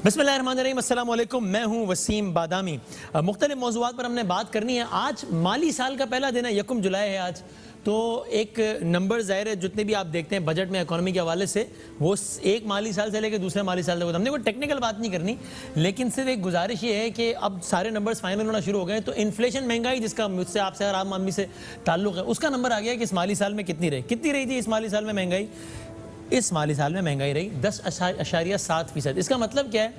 بسم اللہ الرحمن الرحیم، السلام علیکم، میں ہوں وسیم بادامی۔ مختلف موضوعات پر ہم نے بات کرنی ہے۔ آج مالی سال کا پہلا دن ہے، 1 جولائی ہے آج، تو ایک نمبر ظاہر ہے جتنے بھی آپ دیکھتے ہیں بجٹ میں اکانومی کے حوالے سے، وہ ایک مالی سال سے لے کے دوسرے مالی سال تک، ہم نے کوئی ٹیکنیکل بات نہیں کرنی، لیکن صرف ایک گزارش یہ ہے کہ اب سارے نمبرز فائنل ہونا شروع ہو گئے، تو انفلیشن مہنگائی جس کا مجھ سے آپ سے اور عام آدمی سے تعلق ہے، اس کا نمبر آ گیا کہ اس مالی سال میں کتنی رہی تھی اس مالی سال میں مہنگائی؟ اس مالی سال میں مہنگائی رہی 10.7%۔ اس کا مطلب کیا ہے؟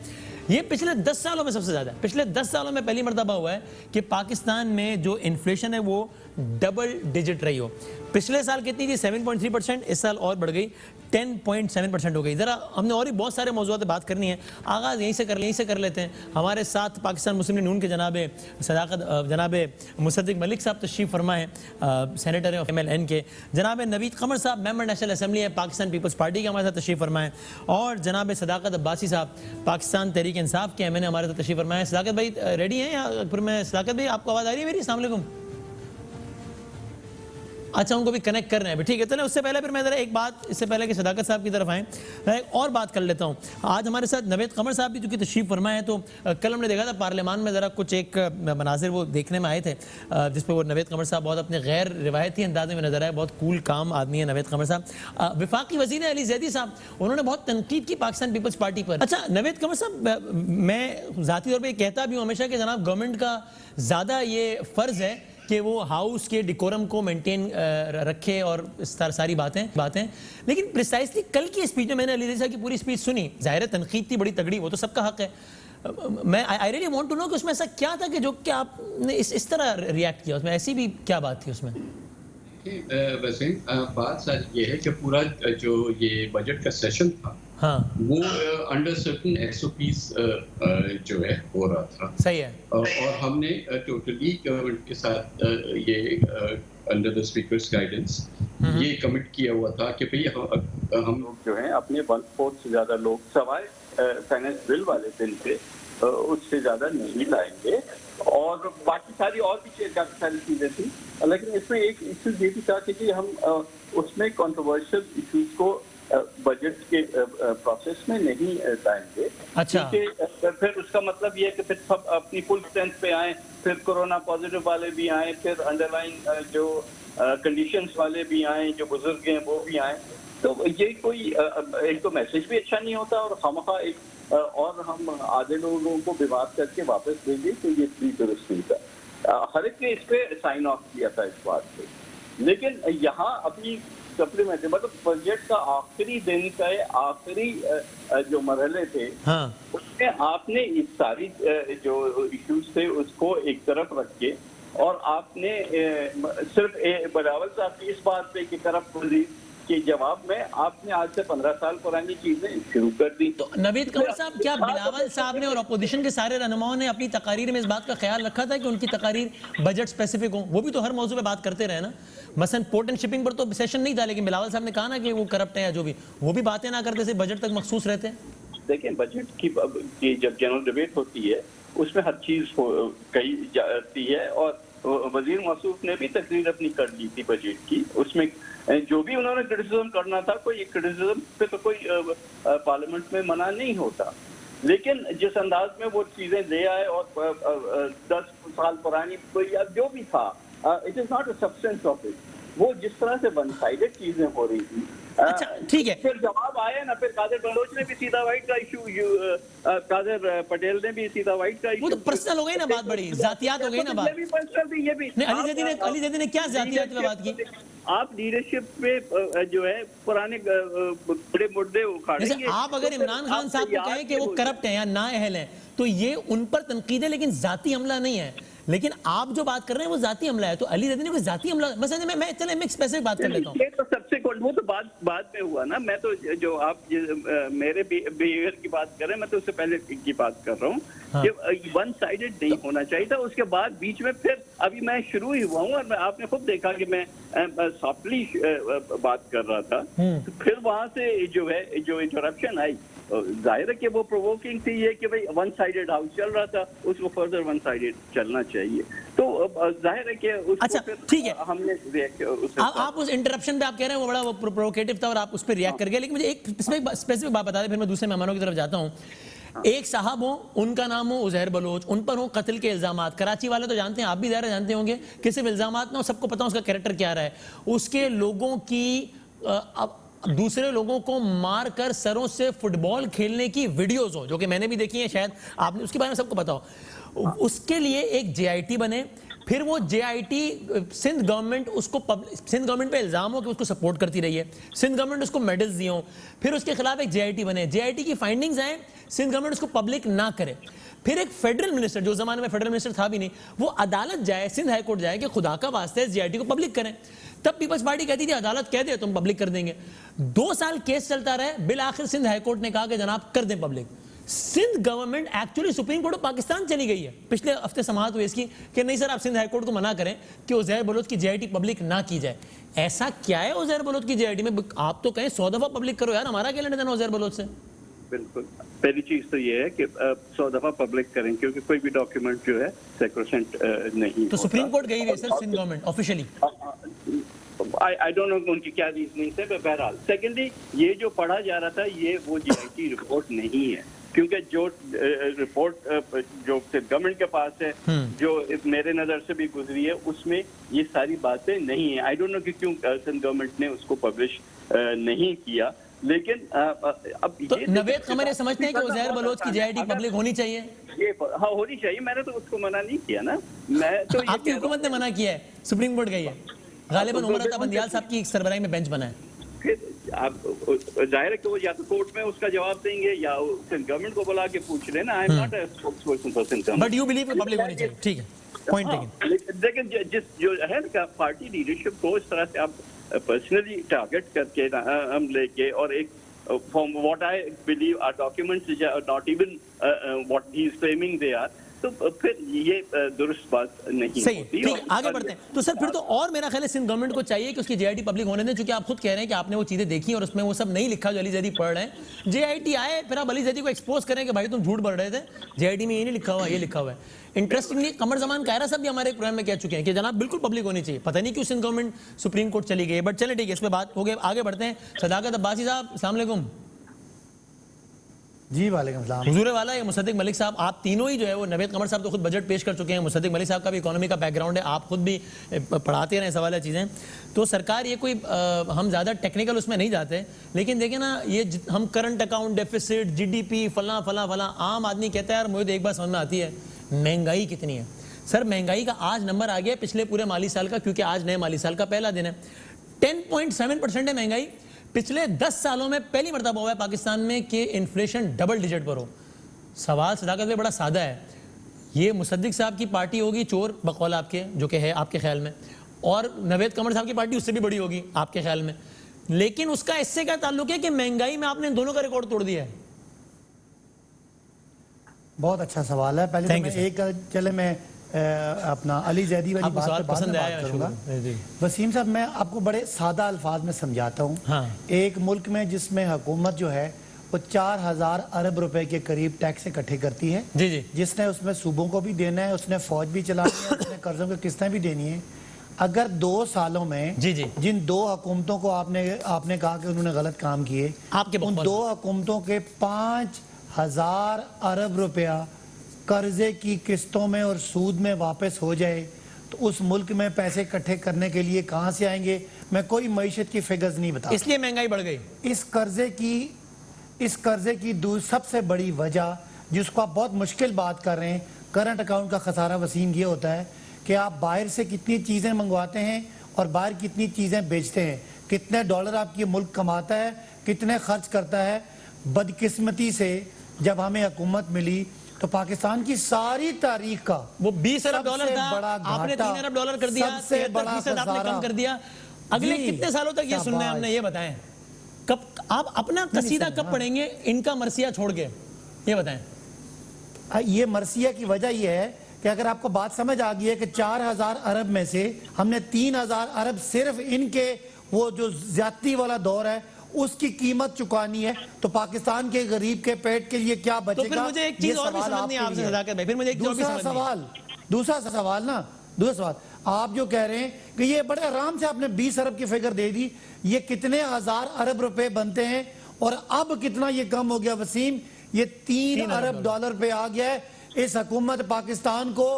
یہ پچھلے 10 سالوں میں سب سے زیادہ ہے۔ پچھلے 10 سالوں میں پہلی مرتبہ ہوا ہے کہ پاکستان میں جو انفلیشن ہے وہ ڈبل ڈیجٹ رہی ہو۔ پچھلے سال کتنی تھی؟ 7.3%، اس سال اور بڑھ گئی 10.7% ہو گئی۔ ذرا ہم نے اور بھی بہت سارے موضوعات بات کرنی ہے، آغاز یہیں سے کر لیتے ہیں۔ ہمارے ساتھ پاکستان مسلم نون کے جناب مصدق ملک صاحب تشریف فرما ہے، سینیٹر ہیں MLN کے۔ جناب نوید قمر صاحب ممبر نیشنل اسمبلی ہے پاکستان پیپلز پارٹی کے، ہمارے ساتھ تشریف فرما ہے۔ اور جناب صداقت عباسی صاحب پاکستان تحریک انصاف کے MN ہمارے ساتھ تشریف فرما ہے۔ صداقت بھائی ریڈی ہیں یا پھر میں صداقت بھائی آپ کو آواز آ رہی ہے میری؟ السلام علیکم۔ اچھا، ان کو بھی کنیکٹ کر رہے ہیں، ٹھیک ہے۔ چلیں اس سے پہلے پھر میں ذرا ایک بات، اس سے پہلے کہ صداقت صاحب کی طرف آئیں، میں ایک اور بات کر لیتا ہوں۔ آج ہمارے ساتھ نوید قمر صاحب بھی چونکہ تشریف فرما ہے، تو کل ہم نے دیکھا تھا پارلیمان میں ذرا کچھ ایک مناظر وہ دیکھنے میں آئے تھے جس پہ وہ نوید قمر صاحب بہت اپنے غیر روایتی انداز میں نظر آئے، بہت کول کام آدمی ہے نوید قمر صاحب۔ وفاقی وزیر علی زیدی صاحب، انہوں نے بہت تنقید کی پاکستان پیپلز پارٹی پر۔ اچھا نوید قمر صاحب، میں ذاتی طور پہ یہ کہتا بھی ہوں ہمیشہ کہ جناب گورنمنٹ کا زیادہ یہ فرض ہے کہ وہ ہاؤس کے ڈیکورم کو مینٹین رکھے اور اس طرح ساری باتیں، لیکن پریسائزلی کل کی اسپیچ میں نے علی زیدی صاحب کی پوری اسپیچ سنی، ظاہر ہے تنقید تھی بڑی تگڑی، وہ تو سب کا حق ہے۔ میں I really want to know کہ اس میں ایسا کیا تھا کہ جو کہ آپ نے اس طرح ریئیکٹ کیا، اس میں ایسی بھی کیا بات تھی اس میں؟ ویسے بات سچ یہ ہے کہ پورا جو یہ بجٹ کا سیشن تھا وہ انڈر سرٹن SOPs جو ہے ہو رہا تھا، صحیح ہے، اور ہم نے ٹوٹلی گورنمنٹ کے ساتھ یہ انڈر دا اسپیکرز گائیڈنس یہ کمٹ کیا ہوا تھا کہ بھئی ہم لوگ جو ہیں اپنے 1/4 سے زیادہ لوگ سوائے فائنینس بل والے دن پہ اس سے زیادہ نہیں لائیں گے، اور باقی ساری اور بھی کافی ساری چیزیں تھیں، لیکن اس میں ایک ایشو یہ بھی تھا کہ ہم اس میں کنٹروورشل ایشوز کو بجٹ کے پروسیس میں نہیں لائیں گے، کیونکہ پھر اس کا مطلب یہ ہے کہ پھر سب اپنی فل اسٹرینتھ پہ آئیں، پھر کورونا پازیٹیو والے بھی آئیں، پھر انڈر لائن جو کنڈیشنز والے بھی آئیں، جو بزرگ ہیں وہ بھی آئیں، تو یہ کوئی ایک تو میسج بھی اچھا نہیں ہوتا، اور خواہ ایک اور ہم آدھے لوگوں کو بیمار کر کے واپس دیں گے تو یہ بھی درست نہیں تھا۔ ہر ایک نے اس پہ سائن آف کیا تھا اس بات پہ، لیکن یہاں ابھی سپلیمنٹ مطلب بجٹ کا آخری دن کا آخری جو مرحلے تھے اس میں آپ نے اس ساری جو ایشوز تھے اس کو ایک طرف رکھ کے، اور آپ نے صرف بلاول صاحب کی اس بات پہ کہ کرپٹ وزیر کے جواب میں آپ نے آج سے 15 سال پرانی چیزیں شروع کر دی۔ تو نوید قمر صاحب، کیا بلاول صاحب نے اور اپوزیشن کے سارے رہنماؤں نے اپنی تقاریر میں اس بات کا خیال رکھا تھا کہ ان کی تقاریر بجٹ سپیسیفک ہوں؟ وہ بھی تو ہر موضوع پہ بات کرتے رہے نا، مثلا پورٹ اینڈ شپنگ پر تو سیشن نہیں تھا، لیکن بلاول صاحب نے کہا نا کہ وہ کرپٹ ہے یا جو بھی، وہ بھی باتیں نہ کرتے سے بجٹ تک مخصوص رہتے ہیں۔ دیکھیں بجٹ کی جب جنرل ڈیبیٹ ہوتی ہے اس میں ہر چیز کہی جاتی ہے، اور وزیر موصوف نے بھی تقریر اپنی کر لی تھی بجٹ کی، اس میں جو بھی انہوں نے کرٹیسزم کرنا تھا، کوئی کرٹیسزم پہ تو کوئی پارلیمنٹ میں منع نہیں ہوتا، لیکن جس انداز میں وہ چیزیں لے آئے اور 10 سال پرانی کوئی جو بھی تھا، it is not a substance of it, وہ جس طرح سے ون سائیڈڈ چیزیں ہو رہی تھی۔ اچھا ٹھیک ہے، پھر جواب آیا نا، پھر قادر بلوچ نے بھی سیدھا وائٹ کا ایشو، قادر پٹیل نے بھی سیدھا وائٹ کا ایشو، وہ تو پرسنل ہو گئی نا بات، بڑی ذاتیات ہو گئی نا بات۔ یہ بھی پرسنل تھی، یہ بھی علی زیدی نے کیا ذاتیات پہ بات کی؟ آپ لیڈرشپ پہ جو ہے پرانے بڑے مدعے اکھاڑیں گے۔ آپ اگر عمران خان صاحب کو کہیں کہ وہ کرپٹ ہیں یا نااہل ہیں تو یہ ان پر تنقید ہے، لیکن ذاتی حملہ نہیں ہے۔ لیکن آپ جو بات کر رہے ہیں وہ ذاتی حملہ ہے، تو علی زیدی نے کوئی ذاتی حملہ مثلا میں چلیں میں اسپیسیفک بات کر لیتا ہوں۔ یہ تو سب سے وہ تو بعد میں ہوا نا، میں تو جو آپ میرے بیہیویئر کی بات کر رہے ہیں، میں تو اس سے پہلے کی بات کر رہا ہوں کہ ون سائیڈڈ نہیں ہونا چاہیے تھا۔ اس کے بعد بیچ میں پھر ابھی میں شروع ہی ہوا ہوں، اور آپ نے خود دیکھا کہ میں سافٹلی بات کر رہا تھا، پھر وہاں سے جو ہے جو انٹرپشن آئی، ظاہر ہے کہ وہ پرووکنگ تھی، یہ کہ بھئی ون سائیڈڈ ہاؤس چل رہا تھا، اس کو فردر ون سائیڈڈ چلنا چاہیے، تو ظاہر ہے کہ اس کو پھر ہم نے آپ اس انٹرپشن پہ آپ کہہ رہے ہیں وہ بڑا پرووکیٹو تھا اور آپ اس پہ ریاکٹ کر گئے، لیکن مجھے ایک اسپیسیفک بات بتا دیں، پھر میں دوسرے مہمانوں کی طرف جاتا ہوں۔ ایک صاحب ہوں, ان کا نام ہو عزیر بلوچ, ان پر ہوں قتل کے الزامات, کراچی والے تو جانتے ہیں, آپ بھی ظاہر جانتے ہوں گے کہ صرف الزامات نہ ہو, سب کو پتا اس کا کریکٹر کیا رہا ہے, اس کے لوگوں کی دوسرے لوگوں کو مار کر سروں سے فٹ بال کھیلنے کی ویڈیوز ہو, جو کہ میں نے بھی دیکھی ہیں, شاید آپ نے اس کے بارے میں سب کو پتا ہو, اس کے لیے ایک جے آئی ٹی بنے, پھر وہ جے آئی ٹی سندھ گورنمنٹ اس کو سندھ گورنمنٹ پہ الزام ہو کہ اس کو سپورٹ کرتی رہی ہے, سندھ گورنمنٹ اس کو میڈلز دیے ہوں, پھر اس کے خلاف ایک جے آئی ٹی بنے, جے آئی ٹی کی فائنڈنگز آئیں, سندھ گورنمنٹ اس کو پبلک نہ کرے, پھر ایک فیڈرل منسٹر, جو زمانے میں فیڈرل منسٹر تھا بھی نہیں, وہ عدالت جائے, سندھ ہائی کورٹ جائے کہ خدا کا واسطہ ہے جے آئی ٹی کو پبلک کریں, تب پیپلز پارٹی کہتی تھی عدالت کہہ دے تم پبلک کر دیں گے, 2 سال کیس چلتا رہے, بالآخر سندھ ہائی کورٹ نے کہا کہ جناب کر دیں public. Sindh government actually supreme court of Pakistan چلی گئی ہے, پچھلے ہفتے سماعت ہوئی اس کی کہ نہیں سر آپ سندھ ہائی کورٹ کو منع کریں کہ عزیر بلوچ کی جے آئی ٹی پبلک نہ کی جائے. ایسا کیا ہے عزیر بلوچ کی جے آئی ٹی میں, آپ تو کہیں 100 دفعہ پبلک کرو یار, ہمارا کیا لینا دینا عزیر بلوچ سے. بالکل, پہلی چیز تو یہ ہے کہ 100 دفعہ پبلک کریں, کیونکہ کوئی بھی ڈاکیومنٹ جو ہے سیکروسینٹ نہیں. تو سپریم کورٹ گئی ہوئی ہے sir Sindh government officially, I don't know ان کی کیا ریزننگ ہے, بہرحال. سیکنڈلی, یہ جو پڑھا جا رہا تھا یہ وہ جے آئی ٹی رپورٹ نہیں ہے, کیونکہ جو رپورٹ جو گورنمنٹ کے پاس ہے, جو میرے نظر سے بھی گزری ہے, اس میں یہ ساری باتیں نہیں ہیں. آئی ڈونٹ نو کہ کیوں سندھ گورنمنٹ نے اس کو پبلش نہیں کیا, لیکن اب نوید قمر یہ سمجھتے ہیں کہ عزیر بلوچ کی جے آئی ٹی پبلک ہونی چاہیے. ہاں ہونی چاہیے, میں نے تو اس کو منع نہیں کیا نا, میں تو آپ کی حکومت نے منع کیا ہے, سپریم کورٹ گئی ہے, غالباً عمر عطا بندیال صاحب کی سربراہی میں بینچ بنا ہے. پھر آپ ظاہر ہے کہ وہ یا تو کورٹ میں اس کا جواب دیں گے یا سندھ گورنمنٹ کو بلا کے پوچھ لیں نا. I am not a spokes person for Sindh government, but you believe کہ پبلک ہونی چاہیے, ٹھیک ہے, پوائنٹ ٹیکن. لیکن جس جو ہے نا پارٹی لیڈرشپ کو اس طرح سے آپ پرسنلی ٹارگٹ کر کے ہم لے کے, اور ایک from what I believe are documents which are not even what he is claiming they are, تو پھر یہ درست بات نہیں صحیح. ہوتی. ٹھیک, آگے بڑھتے ہیں. تو سر پھر تو اور میرا خیال ہے سندھ گورنمنٹ کو چاہیے کہ اس کی جے آئی ٹی پبلک ہونے دیں, چونکہ آپ خود کہہ رہے ہیں کہ آپ نے وہ چیزیں دیکھی اور اس میں وہ سب نہیں لکھا جو علی زیدی پڑھ رہے ہیں. جے آئی ٹی آئے, پھر آپ علی زیدی کو ایکسپوز کریں کہ بھائی تم جھوٹ بول رہے تھے, جے آئی ٹی میں یہ نہیں لکھا ہوا, یہ لکھا ہوا ہے. انٹرسٹنگلی قمر زمان قاہرہ صاحب بھی ہمارے پروگرام میں کہہ چکے ہیں کہ جناب بالکل پبلک ہونی چاہیے, پتہ نہیں کیوں سندھ گورنمنٹ سپریم کورٹ چلی گئی, بٹ چلے ٹھیک ہے, اس پہ بات ہو گئی. آگے بڑھتے ہیں. صداقت عباسی صاحب السلام علیکم. جی وعلیکم السلام. حضور والا یا مصدق ملک صاحب, آپ تینوں ہی جو ہے وہ, نوید قمر صاحب تو خود بجٹ پیش کر چکے ہیں, مصدق ملک صاحب کا بھی اکانومی کا بیک گراؤنڈ ہے, آپ خود بھی پڑھاتے رہے سوال چیزیں, تو سرکار یہ کوئی ہم زیادہ ٹیکنیکل اس میں نہیں جاتے, لیکن دیکھیں نا یہ ہم current account deficit, G D P, فلاں فلاں فلاں, عام آدمی کہتا ہے یار مجھے ایک بات سمجھ میں آتی ہے, مہنگائی کتنی ہے. سر مہنگائی کا آج نمبر آ گیا پچھلے پورے مالی سال کا, کیونکہ آج نئے مالی سال کا پہلا دن ہے. 10.7% ہے مہنگائی. پچھلے 10 سالوں میں پہلی مرتبہ ہوا ہے پاکستان میں کہ انفلیشن ڈبل ڈیجٹ پر ہو. سوال صداقت میں بڑا سادہ ہے, یہ مصدق صاحب کی پارٹی ہوگی چور بقول آپ کے, جو کہ ہے آپ کے خیال میں, اور نوید قمر صاحب کی پارٹی اس سے بھی بڑی ہوگی آپ کے خیال میں, لیکن اس کا اس سے کیا تعلق ہے کہ مہنگائی میں آپ نے دونوں کا ریکارڈ توڑ دیا ہے. بہت اچھا سوال ہے. پہلے میں ایک چلے میں اپنا علی زیدی والی بات پہ بعد میں بات کروں گا. وسیم صاحب, میں آپ کو بڑے سادہ الفاظ میں سمجھاتا ہوں. ایک ملک میں جس میں حکومت جو ہے وہ 4000 ارب روپے کے قریب ٹیکس اکٹھے کرتی ہے, جس نے اس میں صوبوں کو بھی دینا ہے, اس نے فوج بھی چلانی ہے, اس نے قرضوں کی قسطیں بھی دینی ہیں. اگر 2 سالوں میں جن 2 حکومتوں کو آپ نے کہا کہ انہوں نے غلط کام کیے, ان 2 حکومتوں کے 5000 ارب روپیہ قرضے کی قسطوں میں اور سود میں واپس ہو جائے, تو اس ملک میں پیسے اکٹھے کرنے کے لیے کہاں سے آئیں گے؟ میں کوئی معیشت کی فگرز نہیں بتا. اس لیے مہنگائی بڑھ گئی. اس قرضے کی سب سے بڑی وجہ, جس کو آپ بہت مشکل بات کر رہے ہیں, کرنٹ اکاؤنٹ کا خسارہ وسیم یہ ہوتا ہے کہ آپ باہر سے کتنی چیزیں منگواتے ہیں اور باہر کتنی چیزیں بیچتے ہیں, کتنے ڈالر آپ کی ملک کماتا ہے, کتنے خرچ کرتا ہے. بدقسمتی سے جب ہمیں حکومت ملی تو پاکستان کی ساری تاریخ کا وہ 20 ارب ڈالر تھا, آپ نے 3 ارب ڈالر کر دیا, 73% آپ نے کم کر دیا. اگلے کتنے سالوں تک یہ سننا ہے ہم نے, یہ بتائیں. کب آپ اپنا قصیدہ کب پڑھیں گے ان کا مرثیہ چھوڑ کے, یہ بتائیں. یہ مرثیہ کی وجہ یہ ہے کہ اگر آپ کو بات سمجھ آ گئی ہے کہ 4000 ارب میں سے ہم نے 3000 ارب صرف ان کے وہ جو زیادتی والا دور ہے اس کی قیمت چکانی ہے, تو پاکستان کے غریب کے پیٹ کے لیے کیا بچے گا؟ تو پھر مجھے ایک چیز اور بھی سمجھنی ہے آپ سے صداقت بھائی, پھر مجھے ایک دوسرا سوال آپ جو کہہ رہے ہیں کہ یہ بڑے آرام سے آپ نے 20 ارب کی فگر دے دی, یہ کتنے ہزار ارب روپے بنتے ہیں اور اب کتنا یہ کم ہو گیا وسیم؟ یہ 3 ارب ڈالر پہ آ گیا ہے. اس حکومت پاکستان کو,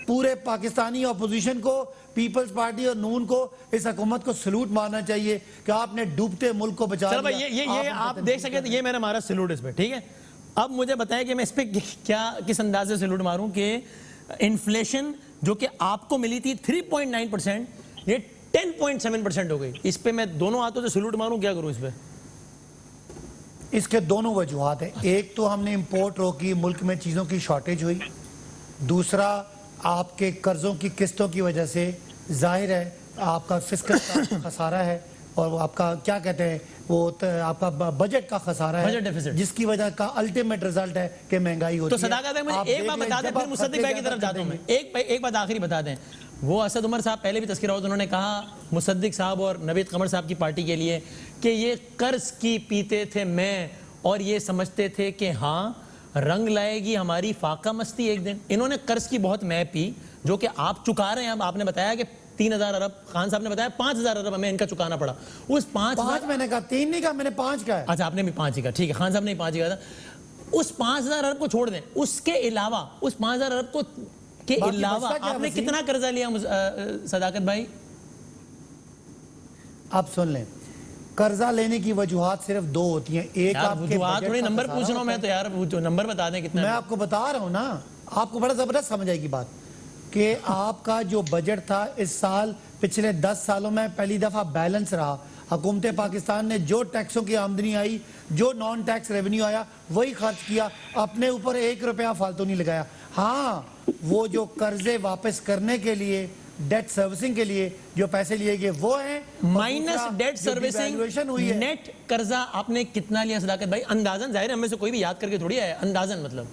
پورے پاکستانی اپوزیشن کو, پیپلز پارٹی اور نون کو اس حکومت کو سلوٹ مارنا چاہیے کہ آپ نے ڈوبتے ملک کو بچا لیا. یہ آپ دیکھ سکتے ہیں, یہ میں نے مارا سلوٹ اس پہ, ٹھیک ہے. اب مجھے بتائیں کہ میں اس پہ کیا کس انداز سے سلوٹ ماروں کہ انفلیشن جو کہ آپ کو ملی تھی 3.9%, یہ 10.7% ہو گئی. اس پہ میں دونوں ہاتھوں سے سلوٹ ماروں, کیا کروں اس پہ؟ اس کے دونوں وجوہات ہیں. ایک تو ہم نے امپورٹ روکی, ملک میں چیزوں کی شارٹیج ہوئی. دوسرا آپ کے قرضوں کی قسطوں کی وجہ سے ظاہر ہے آپ کا فسکل کا خسارہ ہے, اور آپ کا کیا کہتے ہیں وہ آپ کا بجٹ کا خسارہ ہے, جس کی وجہ کا الٹیمیٹ رزلٹ ہے کہ مہنگائی ہوتی ہے. تو صداقت بھائی مجھے ایک بات بتا دیں, پھر مصدق بھائی کی طرف جاتا ہوں میں. ایک بات آخری بتا دیں. وہ اسد عمر صاحب پہلے بھی تذکرہ ہوا, انہوں نے کہا مصدق صاحب اور نوید قمر صاحب کی پارٹی کے لیے کہ یہ قرض کی پیتے تھے میں, اور یہ سمجھتے تھے کہ ہاں رنگ لائے گی ہماری فاقہ مستی ایک دن. انہوں نے قرض کی بہت میں پی, جو کہ آپ چکا رہے ہیں. اب آپ نے بتایا کہ 3,000 ارب, خان صاحب نے بتایا 5,000 ارب ہمیں ان کا چکانا پڑا. اس 5 میں نے کہا 3 نہیں کہا, میں نے 5 کہا ہے. اچھا آپ نے بھی 5 ہی کہا, ٹھیک ہے. خان صاحب نے 5 ہی کہا تھا. اس 5,000 ارب کو چھوڑ دیں, اس کے علاوہ اس 5,000 ارب کو کے علاوہ آپ نے کتنا قرضہ لیا صداقت بھائی؟ آپ سن لیں, قرضہ لینے کی وجوہات صرف 2 ہوتی ہیں. ایک آپ کے تھوڑی نمبر پوچھ رہا ہوں میں, تو یار نمبر بتا دیں کتنا. میں آپ کو بتا رہا ہوں نا, آپ کو بڑا زبردست سمجھ آئے گی بات, کہ آپ کا جو بجٹ تھا اس سال پچھلے 10 سالوں میں پہلی دفعہ بیلنس رہا. حکومت پاکستان نے جو ٹیکسوں کی آمدنی آئی, جو نان ٹیکس ریونیو آیا, وہی خرچ کیا, اپنے اوپر 1 روپیہ فالتو نہیں لگایا. ہاں وہ جو قرضے واپس کرنے کے لیے, ڈیٹ سروسنگ کے لیے جو پیسے لیے گئے وہ ہیں, مائنس ڈیٹ سروسنگ نیٹ قرضہ آپ نے کتنا لیا صداقت بھائی؟ اندازن, ظاہر ہم میں سے کوئی بھی یاد کر کے تھوڑی ہے, اندازن مطلب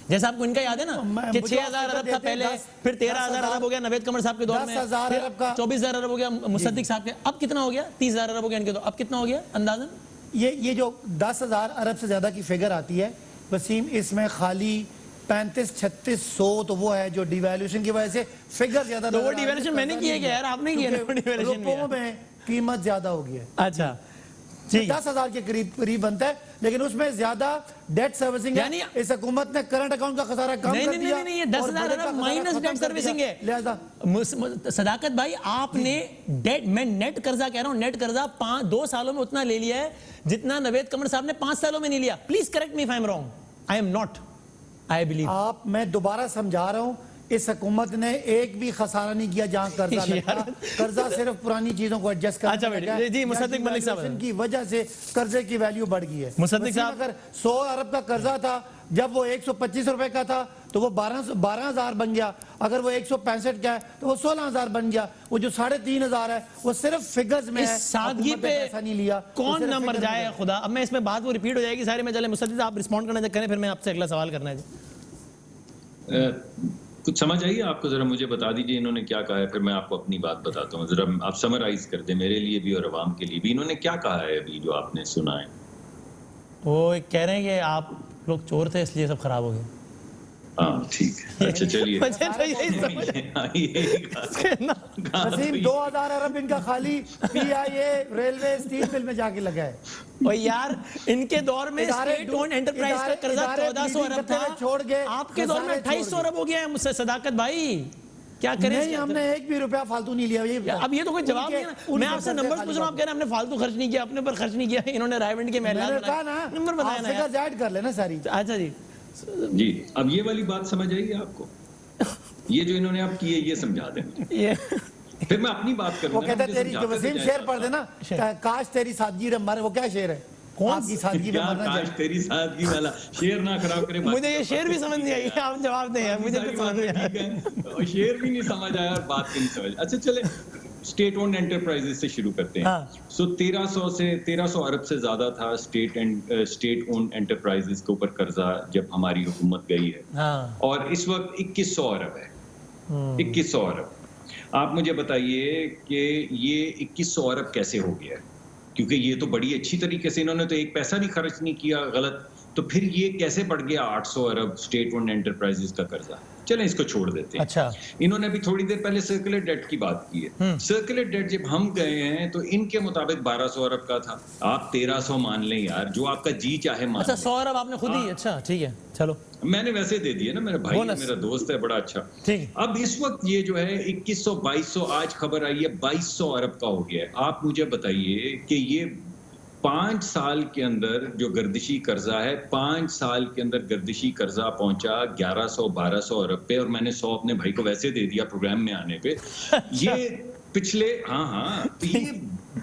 جیسا آپ کو ان کا یاد ہے نا کہ 6,000 ارب تھا پہلے, پھر 13,000 ارب ہو گیا نوید قمر صاحب کے دور میں, 24,000 ارب ہو گیا مصدق صاحب کے, اب کتنا ہو گیا؟ 30,000 ارب ہو گیا ان کے دور, اب کتنا ہو گیا اندازن؟ یہ جو 10,000 ارب سے زیادہ کی فگر آتی ہے وسیم, اس میں خالی 35-3600 تو وہ ہے جو ڈی ویلیوشن کی وجہ سے فگر زیادہ. تو وہ ڈی ویلیوشن میں نے کی ہے کہ یار آپ نے کی ہے, روپوں میں قیمت زیادہ ہو گئی ہے. اچھا 10,000 کے قریب بنتا ہے, لیکن اس میں زیادہ ڈیٹ سروسنگ ہے. اس حکومت نے کرنٹ اکاؤنٹ کا خسارہ کم کر دیا. نہیں, 10,000 ارب مائنس ڈیٹ سروسنگ ہے. لہذا صداقت بھائی آپ نے ڈیٹ, میں نیٹ قرضہ کہہ رہا ہوں, نیٹ قرضہ 2 سالوں میں اتنا لے لیا ہے جتنا نوید قمر صاحب نے 5 سالوں میں نہیں لیا. Please correct me if I am wrong, I am not. آپ, میں دوبارہ سمجھا رہا ہوں, اس حکومت نے ایک بھی خسارہ نہیں کیا جہاں قرضہ لگا. قرضہ صرف پرانی چیزوں کو ایڈجسٹ کرنا ہے. جی مصدق ملک صاحب کی وجہ سے قرضے کی ویلیو بڑھ گئی ہے. مصدق صاحب اگر 100 ارب کا قرضہ تھا, جب وہ 125 روپے کا تھا تو وہ 12,000 بن گیا. اگر وہ 165 کا ہے تو وہ 16,000 بن گیا. وہ جو 3,500 ہے وہ صرف فگرز میں ہے, سادگی پہ نہیں لیا. کون نہ مر جائے خدا. اب میں اس میں بات وہ ریپیٹ ہو جائے گی سارے میں. چلے مصدق آپ رسپونڈ کرنا کریں, پھر میں آپ سے اگلا سوال کرنا ہے. کچھ سمجھ آئیے آپ کو؟ ذرا مجھے بتا دیجئے انہوں نے کیا کہا ہے, پھر میں آپ کو اپنی بات بتاتا ہوں. ذرا آپ سمرائز کر دیں میرے لیے بھی اور عوام کے لیے بھی. انہوں نے کیا کہا ہے ابھی جو آپ نے سنا ہے؟ وہ کہہ رہے ہیں کہ آپ لوگ چور تھے اس لیے سب خراب ہو گئے. ہاں ٹھیک ہے, اچھا چلیے. 2,000 ارب ان کا خالی پی آئی اے ریلوے اسٹیل مل میں جا کے لگا ہے. اور یار ان کے دور میں اسٹیٹ اون انٹرپرائز کا قرضہ 1,400 ارب تھا, آپ کے دور میں 2,800 ارب ہو گیا ہے. مجھ سے صداقت بھائی کیا کریں؟ نہیں, ہم نے 1 بھی روپیہ فالتو نہیں لیا. اب یہ تو کوئی جواب نہیں ہے. میں آپ سے نمبر پوچھ رہا ہوں, آپ کہہ رہے ہیں ہم نے فالتو خرچ نہیں کیا, اپنے پر خرچ نہیں کیا. انہوں نے رائے ونڈ کے محلات بنائے, نمبر بتایا نا, فگرز ایڈ کر لینا ساری. اچھا جی جی, اب یہ والی بات سمجھ آئی آپ کو؟ یہ جو انہوں نے آپ کی ہے یہ سمجھا دیں, پھر میں اپنی بات کروں. وہ کہتا ہے تیری وسیم شعر پڑھ دینا, کاش تیری سادگی مرے. وہ کیا شعر ہے؟ کون سی سادگی میں مرنا چاہیے؟ کاش تیری سادگی والا شعر نہ خراب کرے. مجھے یہ شعر بھی سمجھ نہیں آئی, آپ جواب دیں. مجھے بھی سمجھ نہیں آیا, شعر بھی نہیں سمجھ آیا اور بات بھی نہیں سمجھ. اچھا چلے اسٹیٹ اونڈ انٹرپرائزز سے شروع کرتے ہیں. سو 1300 ارب سے زیادہ تھا اسٹیٹ اونڈ انٹرپرائزز کے اوپر قرضہ جب ہماری حکومت گئی ہے, اور اس وقت 2,100 ارب ہے. 2,100 ارب. آپ مجھے بتائیے کہ یہ 2,100 ارب کیسے ہو گیا ہے؟ کیونکہ یہ تو بڑی اچھی طریقے سے انہوں نے تو 1 پیسہ بھی خرچ نہیں کیا غلط, تو پھر یہ کیسے بڑھ گیا 800 ارب اسٹیٹ اونڈ انٹرپرائزز کا قرضہ؟ چلیں اس کو چھوڑ دیتے ہیں. اچھا انہوں نے بھی تھوڑی دیر پہلے سرکولر ڈیٹ کی بات کی ہے. سرکولر ڈیٹ جب ہم گئے ہیں تو ان کے مطابق 1200 ارب کا تھا. آپ 1300 مان لیں یار, جو آپ کا جی چاہے مان لیں. اچھا 100 ارب آپ نے خود ہی, اچھا ٹھیک ہے چلو. میں نے ویسے دے دیا نا, میرا بھائی ہے, میرا دوست ہے بڑا اچھا. اب اس وقت یہ جو ہے 2100 2200 آج خبر آئی ہے 2200 ارب کا ہو گیا ہے. آپ مجھے بتائیے کہ یہ 5 سال کے اندر جو گردشی قرضہ ہے, 5 سال کے اندر گردشی قرضہ پہنچا 1100-1200 ارب پہ, اور میں نے 100 اپنے بھائی کو ویسے دے دیا پروگرام میں آنے پہ. یہ پچھلے یہ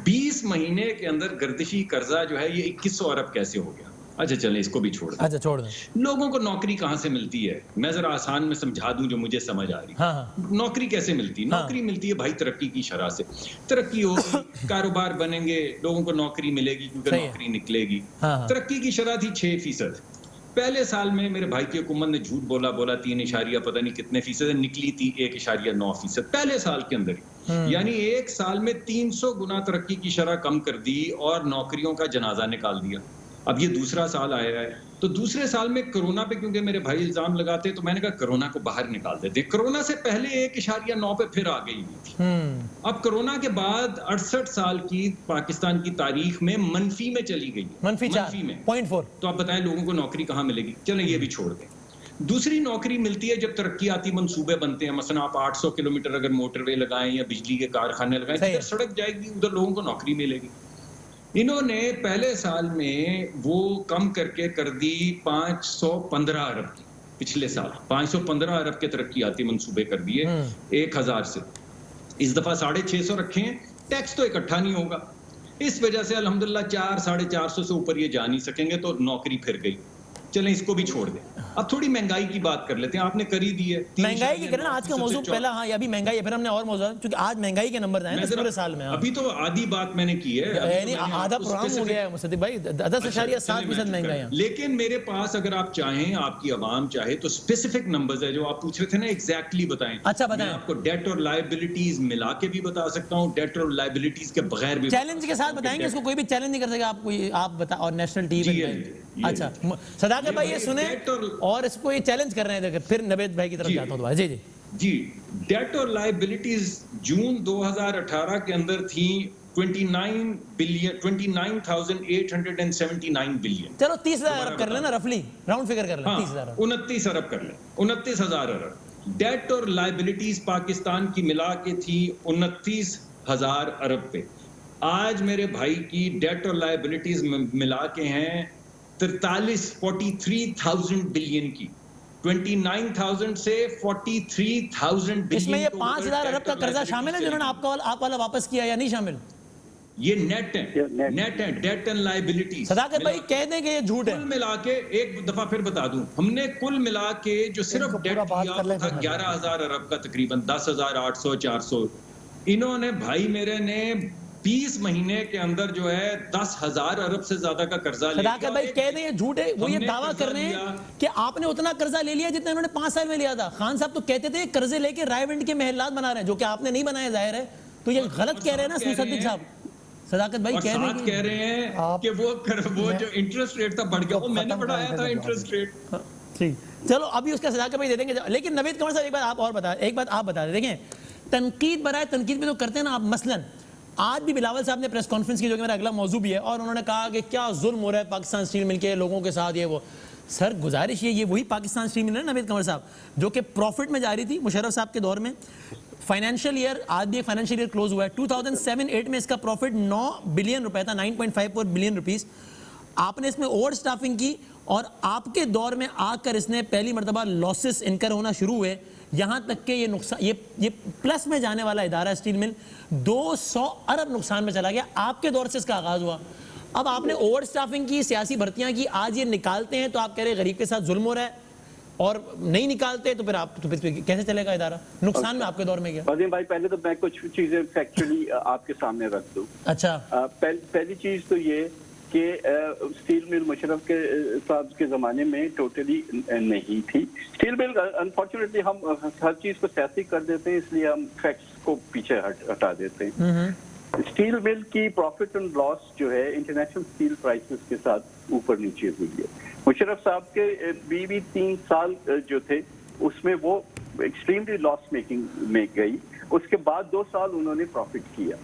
20 مہینے کے اندر گردشی قرضہ جو ہے یہ 2100 ارب کیسے ہو گیا؟ اچھا چلیں اس کو بھی چھوڑ دیں. اچھا چھوڑ دیں. لوگوں کو نوکری کہاں سے ملتی ہے؟ میں ذرا آسان میں سمجھا دوں جو مجھے سمجھ آ رہی. نوکری کیسے ملتی؟ نوکری ملتی ہے بھائی ترقی کی شرح سے. ترقی ہوگی, کاروبار بنیں گے, لوگوں کو نوکری ملے گی کیونکہ نوکری نکلے گی. ترقی کی شرح تھی 6%. پہلے سال میں میرے بھائی کی حکومت نے جھوٹ بولا 3 پتہ نہیں کتنے فیصد, نکلی تھی 1.9% پہلے سال کے اندر ہی. یعنی ایک سال میں 300 گنا ترقی کی شرح کم کر دی اور نوکریوں کا جنازہ نکال دیا. اب یہ دوسرا سال آیا ہے, تو دوسرے سال میں کرونا پہ کیونکہ میرے بھائی الزام لگاتے, تو میں نے کہا کرونا کو باہر نکال دیتے. کرونا سے پہلے 1.9 پہ پھر آ گئی ہوئی تھی. اب کرونا کے بعد 68 سال کی پاکستان کی تاریخ میں منفی میں چلی گئی, منفی میں 0.4. تو آپ بتائیں لوگوں کو نوکری کہاں ملے گی؟ چلیں یہ بھی چھوڑ دیں. دوسری نوکری ملتی ہے جب ترقیاتی منصوبے بنتے ہیں. مثلا آپ 800 کلومیٹر اگر موٹر وے لگائیں یا بجلی کے کارخانے لگائیں, ادھر سڑک جائے گی, ادھر لوگوں کو نوکری ملے گی. انہوں نے پہلے سال میں وہ کم کر کے کر دی 515 ارب کی. پچھلے سال 515 ارب کے ترقیاتی منصوبے کر دیے 1000 سے. اس دفعہ 650 رکھے ہیں. ٹیکس تو اکٹھا نہیں ہوگا, اس وجہ سے الحمدللہ 400-450 سے اوپر یہ جا نہیں سکیں گے, تو نوکری پھر گئی. چلیں اس کو بھی چھوڑ دیں. اب تھوڑی مہنگائی کی بات کر لیتے ہیں. آپ نے کری دی ہے مہنگائی کی کرنا آج کا موضوع پہلا. یہ ابھی مہنگائی ہے, پھر ہم نے اور موضوع, کیونکہ آج مہنگائی کے نمبر آئے پورے سال میں. ابھی تو آدھی بات میں نے کی ہے, یعنی آدھا پروگرام ہو گیا ہے مصدق بھائی, 10.7% مہنگائی ہے. لیکن میرے پاس اگر آپ چاہیں, آپ کی عوام چاہے, تو اسپیسیفک نمبرز ہے جو آپ پوچھ رہے تھے نا, ایگزیکٹلی بتائیں. اچھا بتائیں. میں آپ کو ڈیٹ اور لائبلٹیز ملا کے بھی بتا سکتا ہوں, ڈیٹ اور لائبلٹیز کے بغیر بھی. چیلنج کے ساتھ بتائیں گے, اس کو کوئی بھی چیلنج نہیں کر سکے آپ, کوئی آپ بتا, اور نیشنل ٹی وی. اچھا صداقت بھائی یہ سنیں, اور اس کو یہ چیلنج کر رہے ہیں, پھر نوید بھائی کی طرف جاتا ہوں. جی جی جی, ڈیٹ اور لائبلٹیز جون 2018 کے اندر تھیں 29,879 بلین. چلو 30,000 ارب کر لیں نا, رفلی راؤنڈ فگر کر لیں. 29 ارب کر لیں, 29,000 ارب. ڈیٹ اور لائبلٹیز پاکستان کی ملا کے تھی 29,000 ارب پہ. آج میرے بھائی کی ڈیٹ اور لائبلٹیز ملا کے ہیں 43,000 بلین کی. 29,000 سے 43,000 بلین. اس میں یہ 5,000 ارب کا قرضہ شامل ہے جنہوں نے آپ والا واپس کیا, یا نہیں شامل؟ یہ نیٹ ہے, ڈیٹ اینڈ لائبلٹی. صداقت بھائی کہہ دیں کہ یہ جھوٹ ہے. کل ملا کے, ایک دفعہ پھر بتا دوں, ہم نے کل ملا کے جو صرف ڈیٹ کیا تھا 11,000 ارب کا, تقریباً 10,800 400. انہوں نے بھائی میرے نے 20 مہینے کے اندر جو ہے 10,000 ارب سے زیادہ کا قرضہ لیا. صداقت بھائی کہہ دیں یہ جھوٹ ہے. وہ یہ دعویٰ کر رہے ہیں کہ آپ نے اتنا قرضہ لے لیا جتنا انہوں نے 5 سال میں لیا تھا. خان صاحب تو کہتے تھے قرضے لے کے رائے ونڈ کے محلات بنا رہے ہیں, جو کہ آپ نے نہیں بنائے, ظاہر ہے. تو یہ غلط کہہ رہے ہیں نا مصدق صاحب. صداقت بھائی کہہ رہے ہیں کہ وہ جو انٹرسٹ ریٹ تھا بڑھ گیا, وہ میں نے بڑھایا تھا انٹرسٹ ریٹ. چلو ابھی اس کا صداقت بھائی دے دیں گے. لیکن نوید قمر صاحب ایک بات آپ بتا دیں. دیکھیں تنقید برائے تنقید بھی تو کرتے ہیں نا آپ. مثلاً آج بھی بلاول صاحب نے پریس کانفرنس کی, جو کہ میرا اگلا موضوع بھی ہے, اور انہوں نے کہا کہ کیا ظلم ہو رہا ہے پاکستان اسٹیل مل کے لوگوں کے ساتھ, یہ وہ. سر گزارش یہ وہی پاکستان اسٹیل مل ہے نا نوید قمر صاحب, جو کہ پروفٹ میں جاری تھی مشرف صاحب کے دور میں. فائنینشیل ایئر, آج بھی ایک فائنینشیل ایئر کلوز ہوا ہے, 2007-8 میں اس کا پروفٹ 9 بلین روپے تھا, 9.54 بلین روپیز. آپ نے اس میں اوور سٹافنگ کی, اور آپ کے دور میں آ کر اس نے پہلی مرتبہ لاسز انکر ہونا شروع ہوئے, یہاں تک کہ یہ نقصان, یہ پلس میں جانے والا ادارہ اسٹیل مل 200 ارب نقصان میں چلا گیا. آپ کے دور سے اس کا آغاز ہوا. اب آپ نے اوور سٹافنگ کی, سیاسی بھرتیاں کی, آج یہ نکالتے ہیں تو آپ کہہ رہے غریب کے ساتھ ظلم ہو رہا ہے, اور نہیں نکالتے تو پھر کیسے چلے گا ادارہ؟ نقصان میں آپ کے دور میں گیا. وسیم بھائی پہلے تو میں کچھ چیزیں فیکچولی آپ کے سامنے رکھ دوں. اچھا, پہلی چیز تو یہ کہ اسٹیل مل مشرف کے صاحب کے زمانے میں ٹوٹلی نہیں تھی. اسٹیل مل انفارچونیٹلی ہم ہر چیز کو سیاسی کر دیتے ہیں, اس لیے ہم فیکٹس کو پیچھے ہٹا دیتے ہیں. اسٹیل مل کی پروفٹ اینڈ لاس جو ہے انٹرنیشنل اسٹیل پرائسز کے ساتھ اوپر نیچے ہوئی ہے. مشرف صاحب کے 3 سال جو تھے اس میں وہ ایکسٹریملی لاس میکنگ میں گئی. اس کے بعد 2 سال انہوں نے پروفٹ کیا.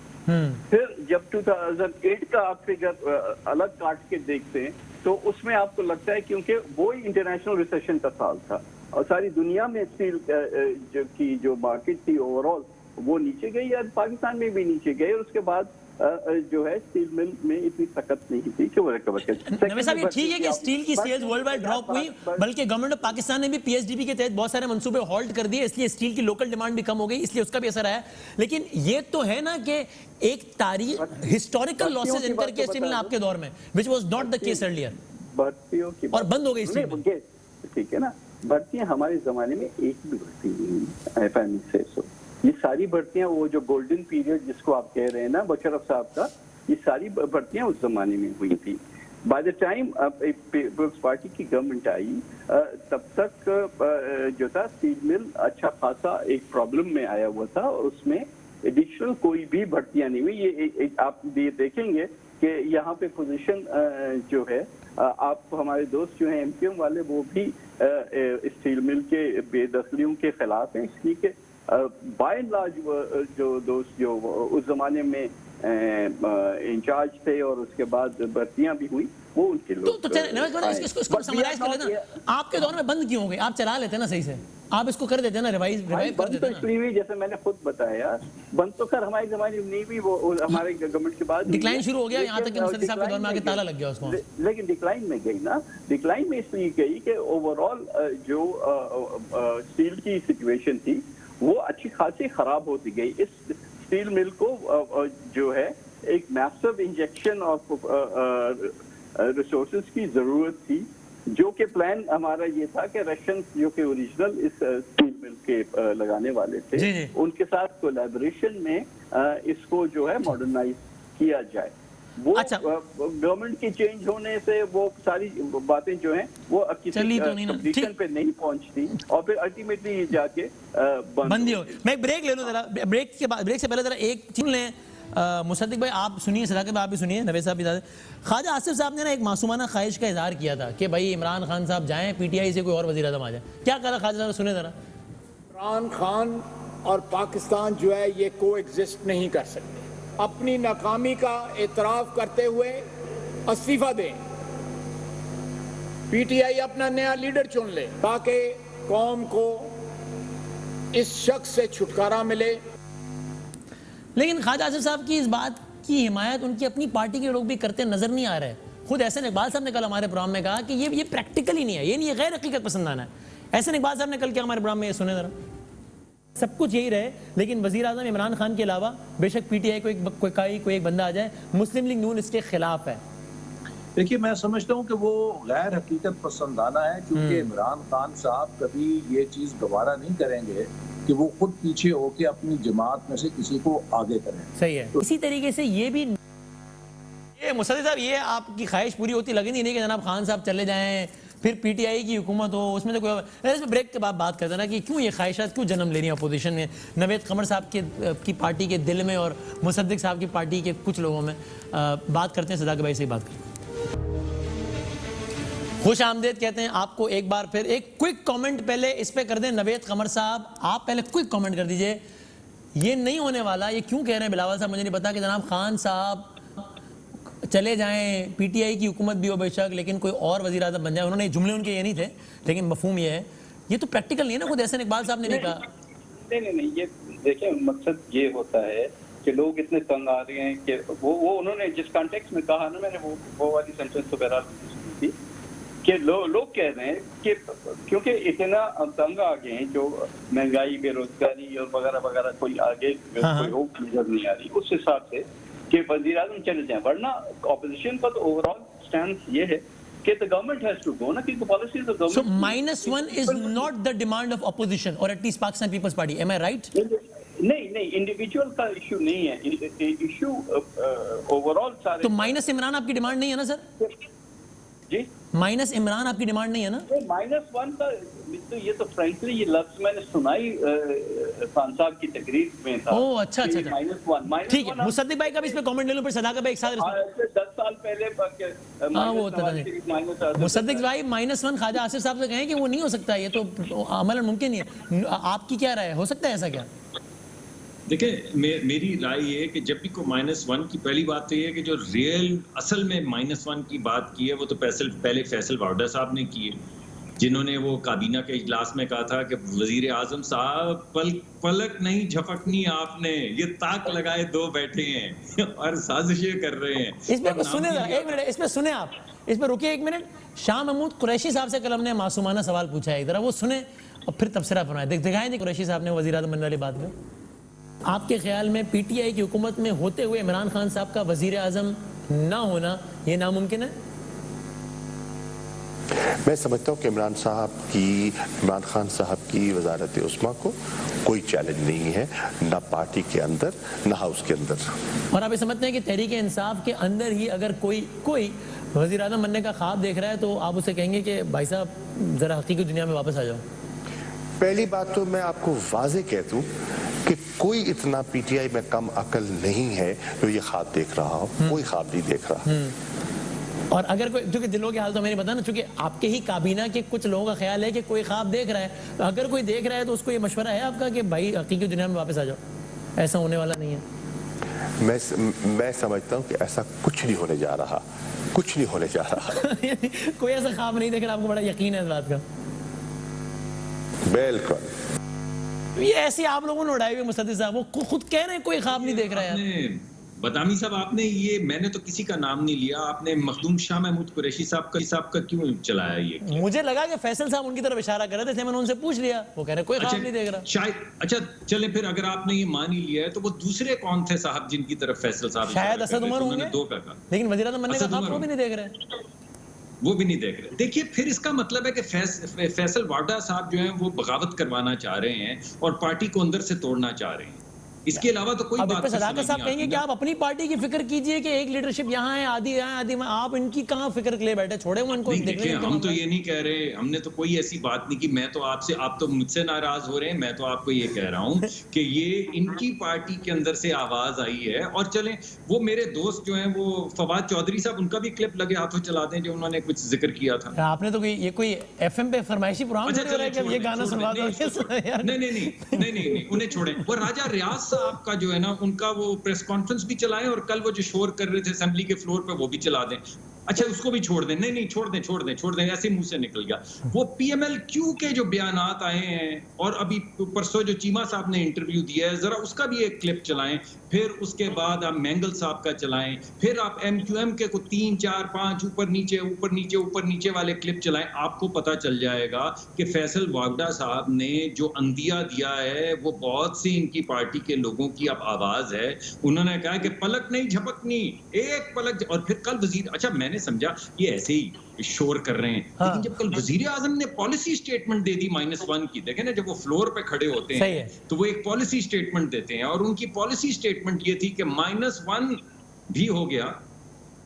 پھر جب 2008 کا آپ فگر الگ کاٹ کے دیکھتے ہیں تو اس میں آپ کو لگتا ہے کیونکہ وہی انٹرنیشنل ریسیشن کا سال تھا اور ساری دنیا میں اسٹیل کی جو مارکیٹ تھی اوور آل وہ نیچے گئی, یا پاکستان میں بھی نیچے گئی, اور اس کے بعد جو ہے اسٹیل مل میں اتنی طاقت نہیں تھی کہ وہ ریکور کرے. نوید صاحب یہ ٹھیک ہے کہ اسٹیل کی سیلز ورلڈ وائڈ ڈراپ ہوئی, بلکہ گورنمنٹ آف پاکستان نے بھی پی ایس ڈی پی کے تحت بہت سارے منصوبے ہالٹ کر دیے, اس لیے اسٹیل کی لوکل ڈیمانڈ بھی کم ہو گئی, اس لیے اس کا بھی اثر آیا. لیکن یہ تو ہے نا کہ ایک تاریخ ہسٹوریکل لاسز انکر کیا اسٹیل مل آپ کے دور میں, which was not the case earlier, بھرتیوں کی اور بند ہو گئی اسٹیل مل. ٹھیک ہے نا, بھرتیاں ہمارے زمانے میں ایک بھی بھرتی نہیں سے سو. یہ ساری بھرتیاں وہ جو گولڈن پیریڈ جس کو آپ کہہ رہے ہیں نا مشرف صاحب کا, یہ ساری بھرتیاں اس زمانے میں ہوئی تھی. By the time Peoples Party کی گورنمنٹ آئی تب تک جو تھا اسٹیل مل اچھا خاصا ایک پرابلم میں آیا ہوا تھا, اور اس میں ایڈیشنل کوئی بھی بھرتیاں نہیں ہوئی. یہ آپ دیکھیں گے کہ یہاں پہ پوزیشن جو ہے, آپ ہمارے دوست جو ہیں ایم کیو ایم والے وہ بھی اسٹیل مل کے بے دخلیوں کے خلاف ہیں, اس لیے کہ بائی اینڈ لارج جو دوست جو اس زمانے میں انچارج تھے اور اس کے بعد بھرتیاں بھی ہوئی وہ ان کے لوگ. اس کو سمرائز کر لیتے ہیں, آپ کے دور میں بند کیوں ہو گئے؟ آپ چلا لیتے نا صحیح سے, آپ اس کو کر دیتے نا ریوائز کر دیتے نا. اس لیے جیسے میں نے خود بتایا بند تو خیر ہمارے زمانے میں نہیں بھی, وہ ہمارے گورنمنٹ کے بعد ڈکلائن شروع ہو گیا, یہاں تک کہ مصدق صاحب کے دور میں آگے تالا لگ گیا اس کو. لیکن ڈکلائن میں گئی نا, ڈکلائن میں اس لیے گئی کہ اوور آل جو اسٹیل کی سچویشن تھی وہ اچھی خاصی خراب ہوتی گئی. اس اسٹیل مل کو جو ہے ایک میسو انجیکشن آف ریسورسز کی ضرورت تھی, جو کہ پلان ہمارا یہ تھا کہ رشینز جو کہ اوریجنل اس اسٹیل مل کے لگانے والے تھے ان کے ساتھ کولیبریشن میں اس کو جو ہے ماڈرنائز کیا جائے. وہ گورنمنٹ کی چینج ہونے سے وہ ساری باتیں جو ہیں وہ کسی کنڈیشن پہ نہیں پہنچتی, اور پھر الٹیمیٹلی جا کے بندی ہو. میں ایک بریک لے لوں ذرا, بریک سے پہلے ذرا ایک چن لیں. مصدق بھائی آپ سنیے, صداقت بھائی آپ بھی سنیے, نوید صاحب بھی. خواجہ آصف صاحب نے نا ایک معصومانہ خواہش کا اظہار کیا تھا کہ بھائی عمران خان صاحب جائیں, پی ٹی آئی سے کوئی اور وزیر اعظم آ جائے. کیا کہا تھا خواجہ صاحب, سنیں ذرا. عمران خان اور پاکستان جو ہے یہ کو ایگزسٹ نہیں کر سکتے. اپنی ناکامی کا اعتراف کرتے ہوئے استعفیٰ دیں, پی ٹی آئی اپنا نیا لیڈر چن لے تاکہ قوم کو اس شخص سے چھٹکارا ملے. لیکن خواجہ آصف صاحب کی اس بات کی حمایت ان کی اپنی پارٹی کے لوگ بھی کرتے نظر نہیں آ رہے. خود احسن اقبال صاحب نے کل ہمارے پروگرام میں کہا کہ یہ پریکٹیکل ہی نہیں ہے, یہ نہیں, یہ غیر حقیقت پسندانہ ہے. احسن اقبال صاحب نے کل کیا ہمارے پروگرام میں, یہ سنیں ذرا. سب کچھ یہی رہے لیکن وزیر اعظم عمران خان کے علاوہ بے شک پی ٹی آئی کوئی ایک بندہ آ جائے, مسلم لیگ نون اس کے خلاف ہے. دیکھیے میں سمجھتا ہوں کہ وہ غیر حقیقت پسندانہ ہے, کیونکہ عمران خان صاحب کبھی یہ چیز گوارا نہیں کریں گے کہ وہ خود پیچھے ہو کے اپنی جماعت میں سے کسی کو آگے کریں. صحیح ہے. اسی طریقے سے یہ بھی مصدق صاحب, یہ آپ کی خواہش پوری ہوتی لگی نہیں کہ جناب خان صاحب چلے جائیں پھر پی ٹی آئی کی حکومت ہو, اس میں تو کوئی بریک کے بعد بات کرتے نا کہ کیوں یہ خواہشات کیوں جنم لے رہی ہیں اپوزیشن میں, نوید قمر صاحب کی پارٹی کے دل میں اور مصدق صاحب کی پارٹی کے کچھ لوگوں میں. بات کرتے ہیں صداقت بھائی سے ہی بات کرتے ہیں. خوش آمدید کہتے ہیں آپ کو ایک بار پھر. ایک کوئک کامنٹ پہلے اس پہ کر دیں نوید قمر صاحب, آپ پہلے کوئک کامنٹ کر دیجئے. یہ نہیں ہونے والا, یہ کیوں کہہ رہے ہیں بلاول صاحب مجھے نہیں پتا, کہ جناب خان صاحب چلے جائیں, پی ٹی آئی کی حکومت بھی ہو بے شک, لیکن کوئی اور وزیر اعظم بن جائے. انہوں نے جملے ان کے یہ نہیں تھے لیکن مفہوم یہ ہے. یہ تو پریکٹیکل نہیں ہے نا, خود احسن اقبال صاحب نے نہیں کہا. نہیں, یہ دیکھیں مقصد یہ ہوتا ہے کہ لوگ اتنے تنگ آ رہے ہیں کہ وہ انہوں نے جس کانٹیکس میں کہا نا, میں نے وہ والی سینٹینس تو بہرحال سنی تھی کہ لوگ کہہ رہے ہیں کہ کیونکہ اتنا تنگ آ گئے ہیں, جو مہنگائی, بے روزگاری اور وغیرہ وغیرہ کوئی آگے کوئی ہوپ نظر نہیں آ رہی, اس حساب سے کہ وزیر اعظم چلے جائیں. ورنہ اپوزیشن کا تو اوور آل اسٹینڈ یہ ہے کہ the government has to go, نا, کہ policies of government. So -1 is not the demand of opposition, or at least Pakistan People's Party. Am I right? نہیں, انڈیویجول کا ایشو نہیں ہے, ایشو اوور آل سارے. تو مائنس عمران آپ کی ڈیمانڈ نہیں ہے نا سر؟ جی, مائنس عمران آپ کی ڈیمانڈ نہیں ہے نا؟ -1 کا تو یہ تو فرینکلی یہ لفظ میں نے سنائی خان صاحب کی تقریر میں تھا. اوہ اچھا, -1 ٹھیک ہے. مصدق بھائی کا بھی اس پہ کامنٹ لے لوں, پھر صداقت بھائی ایک ساتھ 10 سال پہلے وہ مصدق بھائی -1 خواجہ آصف صاحب سے کہیں کہ وہ نہیں ہو سکتا, یہ تو عملاً ممکن نہیں ہے. آپ کی کیا رائے ہے, ہو سکتا ہے ایسا کیا؟ دیکھیں میری رائے یہ ہے کہ جب بھی کوئی -1 کی پہلی بات تو یہ ہے کہ جو ریئل اصل میں -1 کی بات کی ہے وہ تو پہلے فیصل واؤڈا صاحب نے کی ہے, جنہوں نے وہ کابینہ کے اجلاس میں کہا تھا کہ وزیر اعظم صاحب پلک نہیں جھپکنی آپ نے, یہ تاک لگائے دو بیٹھے ہیں اور سازشیں کر رہے ہیں. اس پہ سنیں ذرا, ایک منٹ اس پہ سنیں, آپ اس پہ رکیے 1 منٹ. شاہ محمود قریشی صاحب سے کل ہم نے معصومانہ سوال پوچھا ہے, ذرا وہ سنیں اور پھر تبصرہ فرمائیں. دکھائیں جی قریشی صاحب نے وزیر اعظم بننے والی بات میں. آپ کے خیال میں پی ٹی آئی کی حکومت میں ہوتے ہوئے عمران خان صاحب کا وزیر اعظم نہ ہونا یہ ناممکن ہے؟ میں سمجھتا ہوں کہ عمران خان صاحب کی وزارت عثمیٰ کو کوئی چیلنج نہیں ہے, نہ پارٹی کے اندر نہ ہاؤس کے اندر. اور آپ یہ سمجھتے ہیں کہ تحریک انصاف کے اندر ہی اگر کوئی وزیر اعظم بننے کا خواب دیکھ رہا ہے تو آپ اسے کہیں گے کہ بھائی صاحب ذرا حقیقی دنیا میں واپس آ جاؤ؟ پہلی بات تو میں آپ کو واضح کہہ دوں کہ کوئی اتنا پی ٹی آئی میں کم عقل نہیں ہے جو یہ خواب دیکھ رہا ہو, کوئی خواب نہیں دیکھ رہا. اور اگر کوئی, چونکہ دلوں کے حال تو میں نہیں بتا نا, چونکہ آپ کے ہی کابینہ کے کچھ لوگوں کا خیال ہے کہ کوئی خواب دیکھ رہا ہے, تو اگر کوئی دیکھ رہا ہے تو اس کو یہ مشورہ ہے آپ کا کہ بھائی حقیقی دنیا میں واپس آ جاؤ, ایسا ہونے والا نہیں ہے؟ میں سمجھتا ہوں کہ ایسا کچھ نہیں ہونے جا رہا, کچھ نہیں ہونے جا رہا. کوئی ایسا خواب نہیں دیکھ رہا, آپ کو بڑا یقین ہے اس بات کا؟ بالکل. یہ ایسے آپ لوگوں نے اڑائے ہوئے مصدق صاحب, وہ خود کہہ رہے ہیں کوئی خواب نہیں دیکھ رہا ہے. بدامی صاحب آپ نے یہ, میں نے تو کسی کا نام نہیں لیا, آپ نے مخدوم شاہ محمود قریشی صاحب کا کیوں چلایا یہ؟ مجھے لگا کہ فیصل صاحب ان کی طرف اشارہ کر رہے تھے, اس لیے میں نے ان سے پوچھ لیا, وہ کہہ رہے کوئی خواب نہیں دیکھ رہا. شاید, اچھا چلیں پھر اگر آپ نے یہ مان ہی لیا ہے تو وہ دوسرے کون تھے صاحب جن کی طرف فیصل صاحب شاید اسد عمر ہوں گے, لیکن وزیر اعظم بننے کا خواب وہ بھی نہیں دیکھ رہے. وہ بھی نہیں دیکھ رہے. دیکھیے پھر اس کا مطلب ہے کہ فیصل واڈا صاحب جو ہیں وہ بغاوت کروانا چاہ رہے ہیں اور پارٹی کو اندر سے توڑنا چاہ رہے ہیں. اس کے علاوہ تو کوئی بات نہیں. صداقت صاحب کہیں گے کہ آپ اپنی پارٹی کی فکر کیجئے کہ ایک لیڈرشپ یہاں ہے, آدھی یہاں آدھی وہاں, آپ ان کی کہاں فکر لے بیٹھے, چھوڑے وہ ان کو. دیکھیں ہم تو یہ نہیں کہہ رہے, ہم نے تو کوئی ایسی بات نہیں کی. میں تو آپ تو مجھ سے ناراض ہو رہے ہیں, میں تو آپ کو یہ کہہ رہا ہوں کہ یہ ان کی پارٹی کے اندر سے آواز آئی ہے. اور چلیں وہ میرے دوست جو ہیں وہ فواد چودھری صاحب, ان کا بھی کلپ لگے ہاتھوں چلا دیں جو انہوں نے کچھ ذکر کیا تھا. آپ نے تو یہ کوئی ایف ایم پہ فرمائشی پروگرام ہو رہا ہے کہ یہ گانا سنوا دو. نہیں انہیں چھوڑیں. وہ راجہ ریاض صاحب کا جو ہے نا ان کا وہ پریس کانفرنس بھی چلائیں, اور کل وہ جو شور کر رہے تھے اسمبلی کے فلور پہ وہ بھی چلا دیں. اچھا اس کو بھی چھوڑ دیں. نہیں چھوڑ دیں, ایسے منہ سے نکل گیا. وہ پی ایم ایل کیو کے جو بیانات آئے ہیں اور ابھی پرسوں جو چیمہ صاحب نے انٹرویو دیا ہے, ذرا اس کا بھی ایک کلپ چلائیں. پھر اس کے بعد آپ مینگل صاحب کا چلائیں. پھر آپ ایم کیو ایم کے کو 3 4 5 اوپر نیچے والے کلپ چلائیں. آپ کو پتہ چل جائے گا کہ فیصل واگڈا صاحب نے جو اندیا دیا ہے وہ بہت سی ان کی پارٹی کے لوگوں کی اب آواز ہے. انہوں نے کہا کہ پلک نہیں جھپکنی, ایک پلک. اور پھر کل وزیر, اچھا میں نے سمجھا یہ ایسے ہی شور کر رہے ہیں, لیکن جب کل وزیر اعظم نے پالیسی سٹیٹمنٹ دے دی -1 کی, دیکھیں نا جب وہ فلور پہ کھڑے ہوتے ہیں تو وہ ایک پالیسی سٹیٹمنٹ دیتے ہیں, اور ان کی پالیسی سٹیٹمنٹ یہ تھی کہ -1 بھی ہو گیا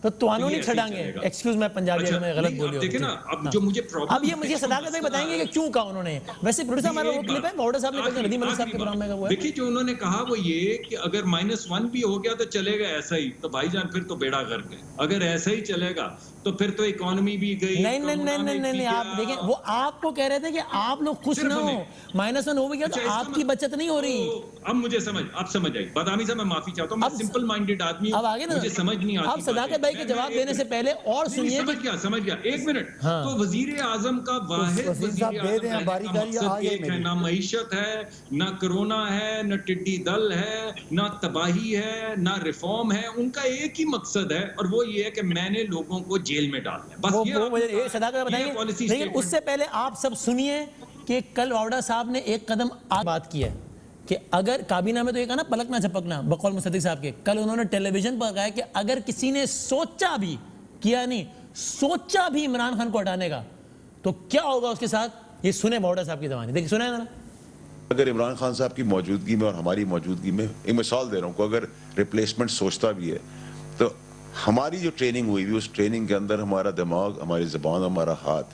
تو توانو نہیں چھڑائیں گے. ایکسکیوز میں پنجابی میں غلط بولی. دیکھیں نا اب جو مجھے پرابلم, اب یہ مجھے صداقت سے بتائیں گے کہ کیوں کہا انہوں نے. ویسے پروڈیوسر ہمارا وہ کلپ ہے واؤڈا صاحب نے کل ندیم علی صاحب کے پروگرام میں ہوا ہے. دیکھیے جو انہوں نے کہا وہ یہ کہ اگر -1 بھی ہو گیا تو چلے گا ایسا ہی, تو بھائی جان پھر تو بیڑا غرق ہے. اگر ایسا ہی چلے گا تو پھر تو اکانومی بھی گئی. نہیں, آپ دیکھیں وہ آپ کو کہہ رہے تھے کہ آپ لوگ خوش نہ ہو, -1 ہو گیا تو آپ کی بچت نہیں ہو رہی. اب مجھے آپ سمجھ آئی. بدامی صاحب میں معافی چاہتا ہوں, میں سمپل مائنڈڈ آدمی ہوں, مجھے سمجھ نہیں آتی. آپ صداقت بھائی کے جواب دینے سے پہلے اور سنیے. سمجھ گیا 1 منٹ. تو وزیر اعظم کا واحد وزیر اعظم مقصد ایک ہے, نہ معیشت ہے, نہ کرونا ہے, نہ ٹڈی دل ہے, نہ تباہی ہے, نہ ریفارم ہے. ان کا ایک ہی مقصد ہے, اور وہ یہ ہے کہ میں نے لوگوں کو جیل میں ڈال دیا. بس یہ صداقت بتائیں گے. لیکن اس سے پہلے آپ سب سنیے کہ کل واؤڈا صاحب نے ایک قدم آگے بات کی ہے کہ اگر کابینہ میں تو یہ کہا نا پلک نہ جھپکنا, بقول مصدق صاحب کے, کل انہوں نے ٹیلی ویژن پر کہا کہ اگر کسی نے سوچا بھی عمران خان کو ہٹانے کا تو کیا ہوگا اس کے ساتھ. یہ سنیں واؤڈا صاحب کی زبانی, دیکھیں سنیں ذرا. اگر عمران خان صاحب کی موجودگی میں اور ہماری موجودگی میں, ایک مثال دے رہا ہوں, کو اگر ریپلیسمنٹ سوچتا بھی ہے تو ہماری جو ٹریننگ ہوئی بھی, اس ٹریننگ کے اندر ہمارا دماغ, ہماری زبان, ہمارا ہاتھ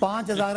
5000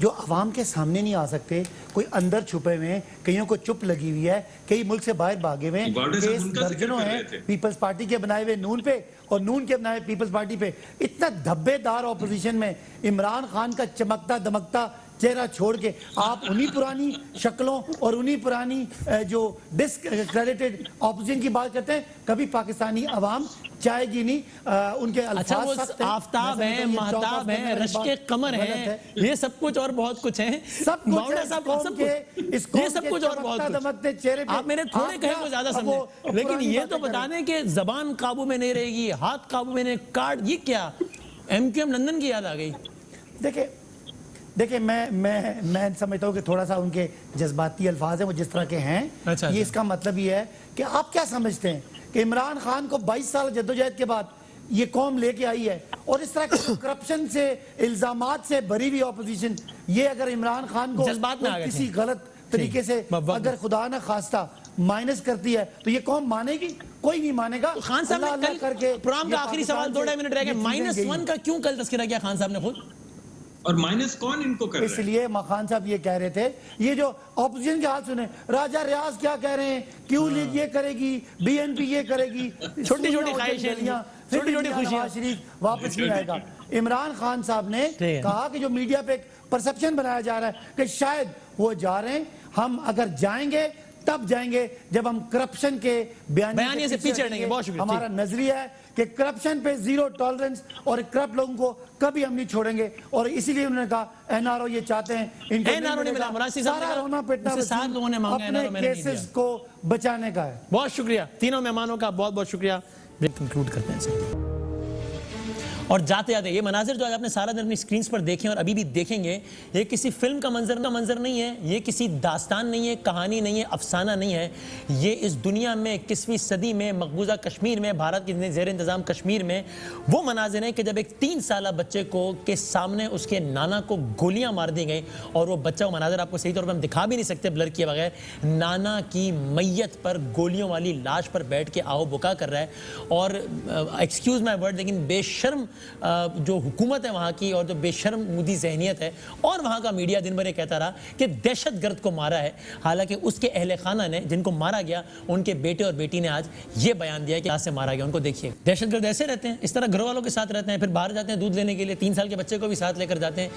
جو عوام کے سامنے نہیں آ سکتے, کوئی اندر چھپے ہوئے ہیں, کئیوں کو چپ لگی ہوئی ہے, کئی ملک سے باہر بھاگے ہوئے ہیں, کیس درجنوں ہیں پیپلز پارٹی کے بنائے ہوئے نون پہ اور نون کے بنائے پیپلز پارٹی پہ. اتنا دھبے دار اپوزیشن میں عمران خان کا چمکتا دمکتا چہرہ چھوڑ کے آپ انہی پرانی شکلوں اور انہی پرانی جو ڈسکریڈٹڈ اپوزیشن کی بات کرتے ہیں. کبھی پاکستانی عوام چاہے گی نہیں. ان کے الفاظ سخت ہیں, آفتاب ہیں, مہتاب ہیں, رشک قمر ہیں, یہ سب کچھ اور بہت کچھ ہیں, سب کچھ یہ سب کچھ اور بہت کچھ. آپ میرے تھوڑے کہے کو زیادہ سمجھیں, لیکن یہ تو بتا دیں کہ زبان قابو میں نہیں رہے گی, ہاتھ قابو میں نہیں, کارڈ یہ کیا ایم کیو ایم لندن کی یاد آ گئی. دیکھیں میں سمجھتا ہوں کہ تھوڑا سا ان کے جذباتی الفاظ ہیں وہ جس طرح کے ہیں. یہ اس کا مطلب یہ ہے کہ آپ کیا سمجھتے ہیں کہ عمران خان کو 22 سال جدوجہد کے بعد یہ قوم لے کے آئی ہے, اور اس طرح کے کرپشن سے الزامات سے بھری ہوئی اپوزیشن, یہ اگر عمران خان کو کسی غلط طریقے سے اگر خدا نہ خواستہ مائنس کرتی ہے تو یہ قوم مانے گی؟ کوئی نہیں مانے گا. خان صاحب نے کل پروگرام کا آخری سوال 2.5 منٹ رہ گئے, -1 کا کیوں کل تذکرہ کیا خان صاحب نے خود, اور مائنس کون ان کو کر رہا ہے؟ اس لیے خان صاحب یہ کہہ رہے تھے, یہ جو اپوزیشن کے ہاتھ سنیں, راجہ ریاض کیا کہہ رہے ہیں, کیوں لیگ یہ کرے گی, بی این پی یہ کرے گی, چھوٹی چھوٹی خواہشیں, چھوٹی چھوٹی خوشیاں, شریف واپس نہیں آئے گا. عمران خان صاحب نے کہا کہ جو میڈیا پہ ایک پرسپشن بنایا جا رہا ہے کہ شاید وہ جا رہے ہیں, ہم اگر جائیں گے تب جائیں گے جب ہم کرپشن کے بیانیے سے پیچھے ہٹیں گے. بہت شکریہ. ہمارا نظریہ ہے کہ کرپشن پہ زیرو ٹالرنس, اور کرپٹ لوگوں کو کبھی ہم نہیں چھوڑیں گے, اور اسی لیے انہوں نے کہا این آر او یہ چاہتے ہیں, این آر او نے ملا, مراشی صاحب نے رونا پٹنا اپنے کیسز کو بچانے کا ہے. بہت شکریہ تینوں مہمانوں کا, بہت بہت شکریہ. کنکلوڈ کرتے ہیں اور جاتے جاتے یہ مناظر جو آج آپ نے سارا دن اپنی سکرینز پر دیکھیں اور ابھی بھی دیکھیں گے, یہ کسی فلم کا منظر نہیں ہے, یہ کسی داستان نہیں ہے, کہانی نہیں ہے, افسانہ نہیں ہے. یہ اس دنیا میں 21ویں صدی میں مقبوضہ کشمیر میں, بھارت کے زیر انتظام کشمیر میں وہ مناظر ہیں کہ جب ایک 3 سالہ بچے کو کے سامنے اس کے نانا کو گولیاں مار دی گئیں, اور وہ بچہ, وہ مناظر آپ کو صحیح طور پر ہم دکھا بھی نہیں سکتے بلر کیے بغیر, نانا کی میت پر گولیوں والی لاش پر بیٹھ کے آہو بکا کر رہا ہے. اور ایکسکیوز مائی ورڈ, لیکن بے شرم جو حکومت ہے وہاں کی, اور جو بے شرم مودی ذہنیت ہے, اور وہاں کا میڈیا دن بھر یہ کہتا رہا کہ دہشت گرد کو مارا ہے, حالانکہ اس کے اہل خانہ نے جن کو مارا گیا ان کے بیٹے اور بیٹی نے آج یہ بیان دیا کہ آج سے مارا گیا. ان کو دیکھیے, دہشت گرد ایسے رہتے ہیں, اس طرح گھر والوں کے ساتھ رہتے ہیں, پھر باہر جاتے ہیں دودھ لینے کے لیے, 3 سال کے بچے کو بھی ساتھ لے کر جاتے ہیں.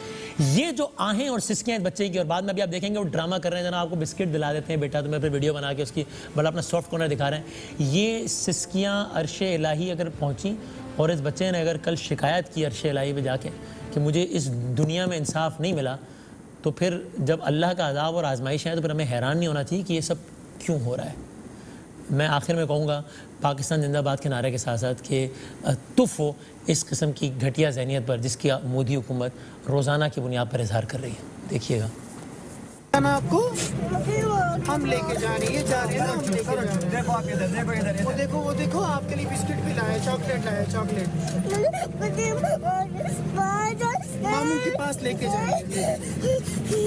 یہ جو آہیں اور سسکیاں ہیں بچے کی, اور بعد میں بھی آپ دیکھیں گے وہ ڈرامہ کر رہے ہیں, جناب آپ کو بسکٹ دلا دیتے ہیں بیٹا, تو میں پھر ویڈیو بنا کے اس کی بڑا اپنا سافٹ کارنر دکھا رہے ہیں. یہ سسکیاں عرش الہی اگر پہنچیں, اور اس بچے نے اگر کل شکایت کی عرش الہی پہ جا کے کہ مجھے اس دنیا میں انصاف نہیں ملا, تو پھر جب اللہ کا عذاب اور آزمائش ہے تو پھر ہمیں حیران نہیں ہونا چاہیے کہ یہ سب کیوں ہو رہا ہے. میں آخر میں کہوں گا پاکستان زندہ باد کے نعرے کے ساتھ ساتھ کہ تف ہو اس قسم کی گھٹیا ذہنیت پر جس کی مودی حکومت روزانہ کی بنیاد پر اظہار کر رہی ہے. دیکھیے گا آپ کو ہم لے کے جا رہے ہیں, ہم لے کے جا رہے ہیں. دیکھو آپ ادھر, وہ دیکھو آپ کے لیے بسکٹ بھی لایا, چاکلیٹ لایا, چاکلیٹ ماموں کے پاس لے کے جائیں.